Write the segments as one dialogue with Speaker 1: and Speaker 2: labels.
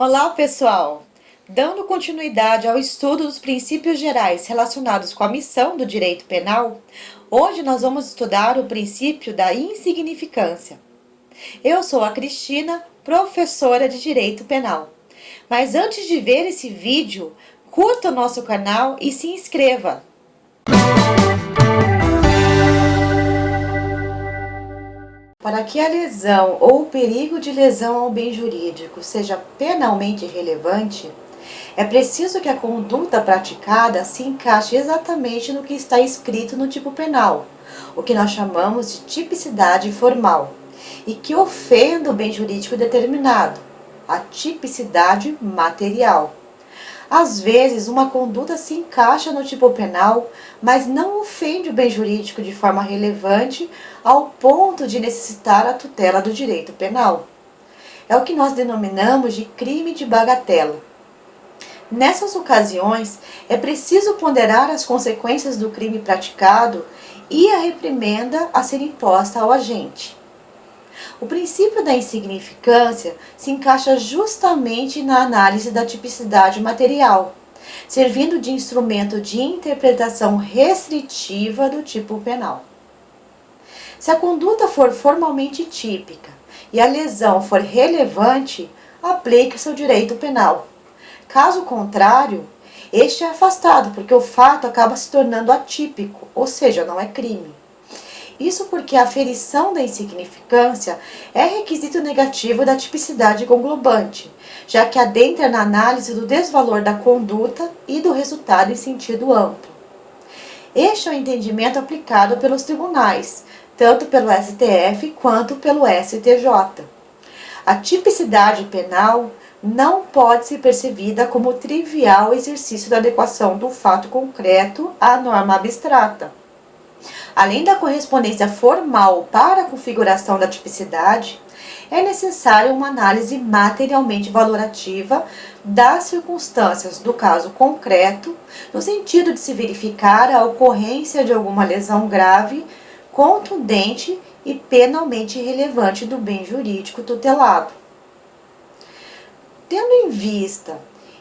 Speaker 1: Olá, pessoal! Dando continuidade ao estudo dos princípios gerais relacionados com a missão do direito penal, hoje nós vamos estudar o princípio da insignificância. Eu sou a Cristina, professora de Direito Penal. Mas antes de ver esse vídeo, curta o nosso canal e se inscreva! Para que a lesão ou o perigo de lesão ao bem jurídico seja penalmente relevante, é preciso que a conduta praticada se encaixe exatamente no que está escrito no tipo penal, o que nós chamamos de tipicidade formal, e que ofenda o bem jurídico determinado, a tipicidade material. Às vezes, uma conduta se encaixa no tipo penal, mas não ofende o bem jurídico de forma relevante ao ponto de necessitar a tutela do direito penal. É o que nós denominamos de crime de bagatela. Nessas ocasiões, é preciso ponderar as consequências do crime praticado e a reprimenda a ser imposta ao agente. O princípio da insignificância se encaixa justamente na análise da tipicidade material, servindo de instrumento de interpretação restritiva do tipo penal. Se a conduta for formalmente típica e a lesão for relevante, aplica-se o direito penal. Caso contrário, este é afastado porque o fato acaba se tornando atípico, ou seja, não é crime. Isso porque a aferição da insignificância é requisito negativo da tipicidade conglobante, já que adentra na análise do desvalor da conduta e do resultado em sentido amplo. Este é o entendimento aplicado pelos tribunais, tanto pelo STF quanto pelo STJ. A tipicidade penal não pode ser percebida como trivial exercício da adequação do fato concreto à norma abstrata. Além da correspondência formal para a configuração da tipicidade, é necessária uma análise materialmente valorativa das circunstâncias do caso concreto, no sentido de se verificar a ocorrência de alguma lesão grave, contundente e penalmente relevante do bem jurídico tutelado. Tendo em vista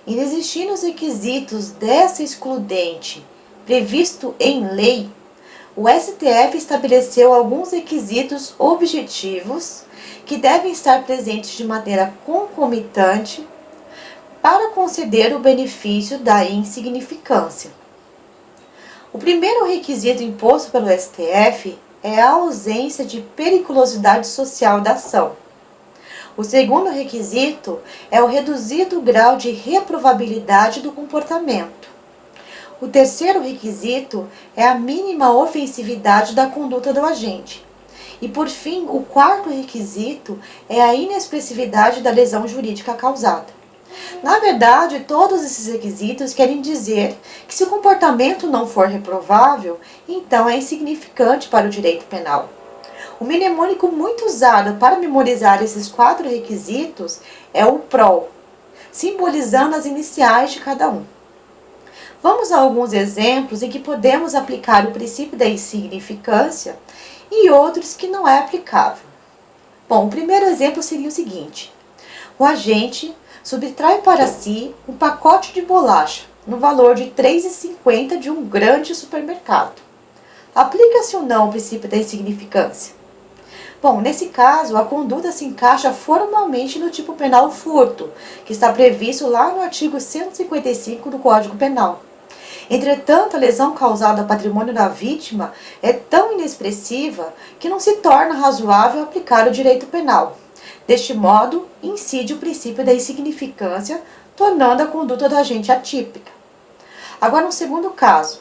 Speaker 1: inexistindo os requisitos dessa excludente previsto em lei, o STF estabeleceu alguns requisitos objetivos que devem estar presentes de maneira concomitante para conceder o benefício da insignificância. O primeiro requisito imposto pelo STF é a ausência de periculosidade social da ação. O segundo requisito é o reduzido grau de reprovabilidade do comportamento. O terceiro requisito é a mínima ofensividade da conduta do agente. E, por fim, o quarto requisito é a inexpressividade da lesão jurídica causada. Na verdade, todos esses requisitos querem dizer que se o comportamento não for reprovável, então é insignificante para o direito penal. O mnemônico muito usado para memorizar esses quatro requisitos é o PROL, simbolizando as iniciais de cada um. Vamos a alguns exemplos em que podemos aplicar o princípio da insignificância e outros que não é aplicável. Bom, o primeiro exemplo seria o seguinte: o agente subtrai para si um pacote de bolacha no valor de R$ 3,50 de um grande supermercado. Aplica-se ou não o princípio da insignificância? Bom, nesse caso, a conduta se encaixa formalmente no tipo penal furto, que está previsto lá no artigo 155 do Código Penal. Entretanto, a lesão causada ao patrimônio da vítima é tão inexpressiva que não se torna razoável aplicar o direito penal. Deste modo, incide o princípio da insignificância, tornando a conduta do agente atípica. Agora, no segundo caso,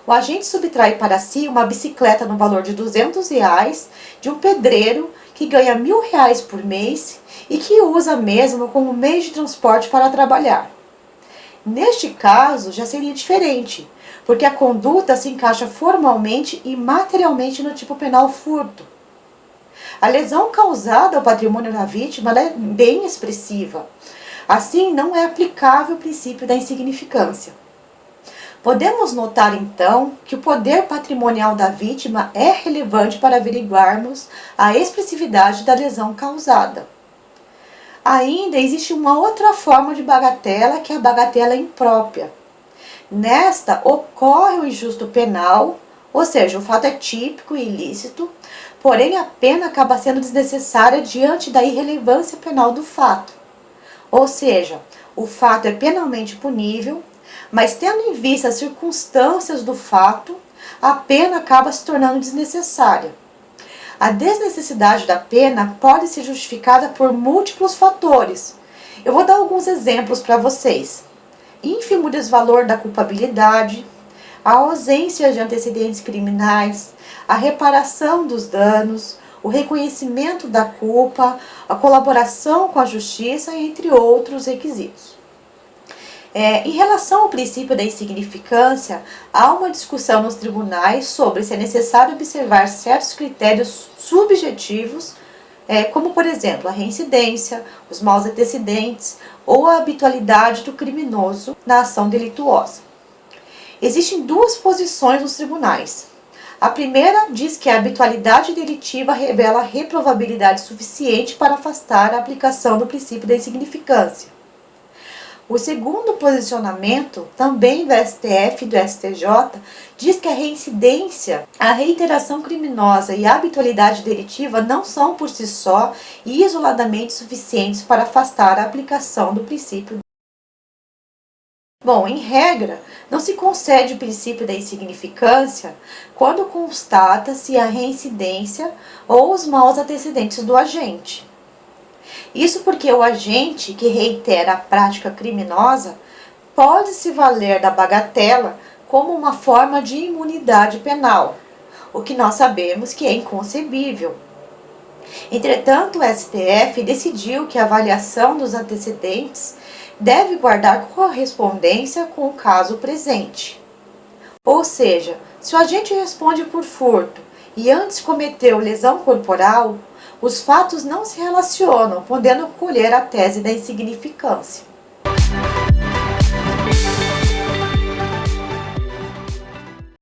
Speaker 1: o agente subtrai para si uma bicicleta no valor de R$ 200 de um pedreiro que ganha R$ 1.000 por mês e que usa mesmo como meio de transporte para trabalhar. Neste caso, já seria diferente, porque a conduta se encaixa formalmente e materialmente no tipo penal furto. A lesão causada ao patrimônio da vítima é bem expressiva. Assim, não é aplicável o princípio da insignificância. Podemos notar, então, que o poder patrimonial da vítima é relevante para averiguarmos a expressividade da lesão causada. Ainda existe uma outra forma de bagatela, que é a bagatela imprópria. Nesta, ocorre o injusto penal, ou seja, o fato é típico e ilícito, porém a pena acaba sendo desnecessária diante da irrelevância penal do fato. Ou seja, o fato é penalmente punível, mas tendo em vista as circunstâncias do fato, a pena acaba se tornando desnecessária. A desnecessidade da pena pode ser justificada por múltiplos fatores. Eu vou dar alguns exemplos para vocês. Ínfimo desvalor da culpabilidade, a ausência de antecedentes criminais, a reparação dos danos, o reconhecimento da culpa, a colaboração com a justiça, entre outros requisitos. Em relação ao princípio da insignificância, há uma discussão nos tribunais sobre se é necessário observar certos critérios subjetivos, como, por exemplo, a reincidência, os maus antecedentes ou a habitualidade do criminoso na ação delituosa. Existem duas posições nos tribunais. A primeira diz que a habitualidade delitiva revela reprovabilidade suficiente para afastar a aplicação do princípio da insignificância. O segundo posicionamento, também do STF e do STJ, diz que a reincidência, a reiteração criminosa e a habitualidade delitiva não são por si só e isoladamente suficientes para afastar a aplicação do princípio. Bom, em regra, não se concede o princípio da insignificância quando constata-se a reincidência ou os maus antecedentes do agente. Isso porque o agente que reitera a prática criminosa pode se valer da bagatela como uma forma de imunidade penal, o que nós sabemos que é inconcebível. Entretanto, o STF decidiu que a avaliação dos antecedentes deve guardar correspondência com o caso presente. Ou seja, se o agente responde por furto e antes cometeu lesão corporal, os fatos não se relacionam, podendo colher a tese da insignificância.